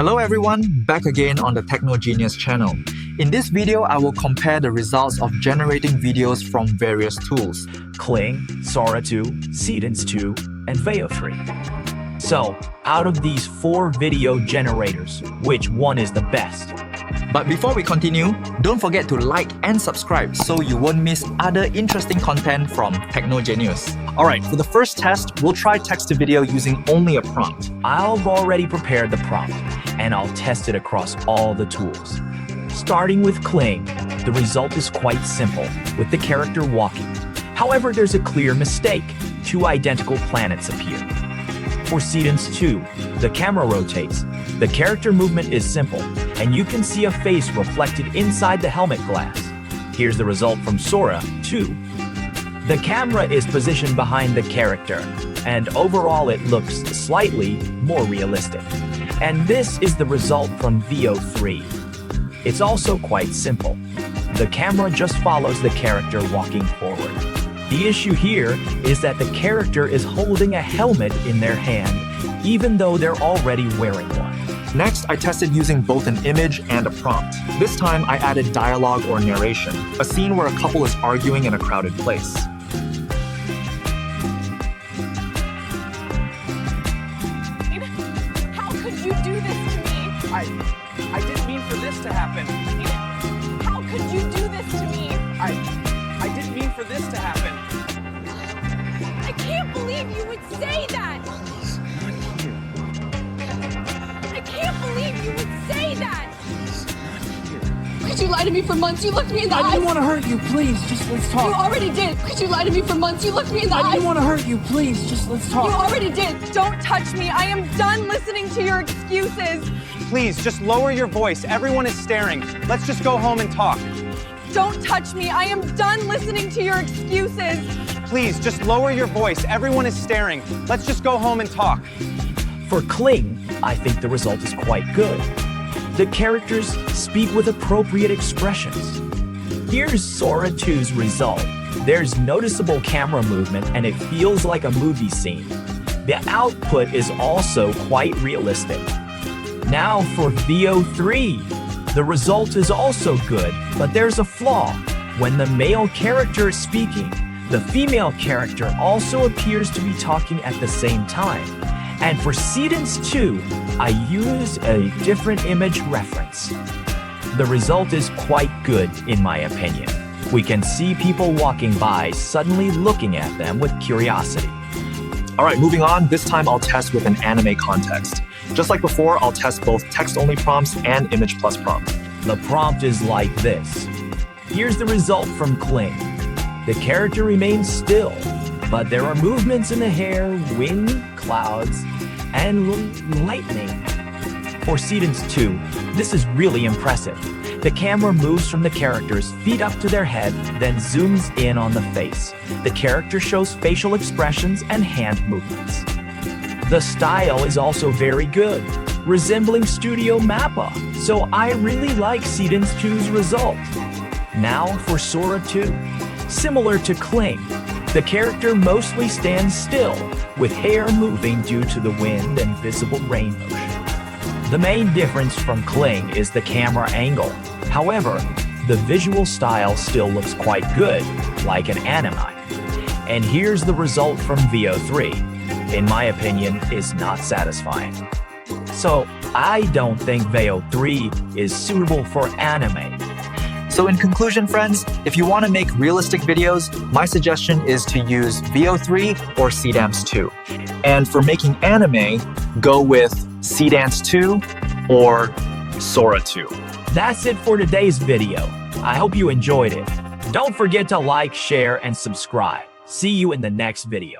Hello everyone, back again on the Tekno Genius channel. In this video, I will compare the results of generating videos from various tools. Kling, Sora 2, Seedance 2, and Veo 3. So, out of these 4 video generators, which one is the best? But before we continue, don't forget to like and subscribe so you won't miss other interesting content from Tekno Genius. Alright, for the first test, we'll try text-to-video using only a prompt. I've already prepared the prompt, and I'll test it across all the tools. Starting with Kling, the result is quite simple, with the character walking. However, there's a clear mistake. 2 identical planets appear. For Seedance 2, the camera rotates. The character movement is simple, and you can see a face reflected inside the helmet glass. Here's the result from Sora 2. The camera is positioned behind the character, and overall it looks slightly more realistic. And this is the result from Veo 3. It's also quite simple. The camera just follows the character walking forward. The issue here is that the character is holding a helmet in their hand, even though they're already wearing one. Next, I tested using both an image and a prompt. This time, I added dialogue or narration, a scene where a couple is arguing in a crowded place. How could you do this to me? I didn't mean for this to happen. How could you do this to me? I didn't mean for this to happen. I can't believe you would say that! I can't believe you would say that! Could you lie to me for months? You looked me in the eyes! I didn't want to hurt you, please, just let's talk. You already did! Could you lie to me for months? You looked me in the eyes! I didn't want to hurt you, please, just let's talk. You already did! Don't touch me! I am done listening to your excuses! Please, just lower your voice. Everyone is staring. Let's just go home and talk. Don't touch me! I am done listening to your excuses! Please, just lower your voice. Everyone is staring. Let's just go home and talk. For Kling, I think the result is quite good. The characters speak with appropriate expressions. Here's Sora 2's result. There's noticeable camera movement and it feels like a movie scene. The output is also quite realistic. Now for Veo 3. The result is also good, but there's a flaw. When the male character is speaking, the female character also appears to be talking at the same time. And for Seedance 2, I used a different image reference. The result is quite good in my opinion. We can see people walking by suddenly looking at them with curiosity. Alright, moving on, this time I'll test with an anime context. Just like before, I'll test both text-only prompts and image plus prompt. The prompt is like this. Here's the result from Kling. The character remains still, but there are movements in the hair, wind, clouds, and lightning. For Seedance 2, this is really impressive. The camera moves from the character's feet up to their head, then zooms in on the face. The character shows facial expressions and hand movements. The style is also very good, resembling Studio Mappa, so I really like Seedance 2's result. Now for Sora 2. Similar to Kling, the character mostly stands still, with hair moving due to the wind and visible rain motion. The main difference from Kling is the camera angle. However, the visual style still looks quite good, like an anime. And here's the result from Veo 3. In my opinion, is not satisfying. So, I don't think Veo 3 is suitable for anime. So in conclusion, friends, if you want to make realistic videos, my suggestion is to use Veo 3 or Seedance 2. And for making anime, go with Seedance 2 or Sora 2. That's it for today's video. I hope you enjoyed it. Don't forget to like, share, and subscribe. See you in the next video.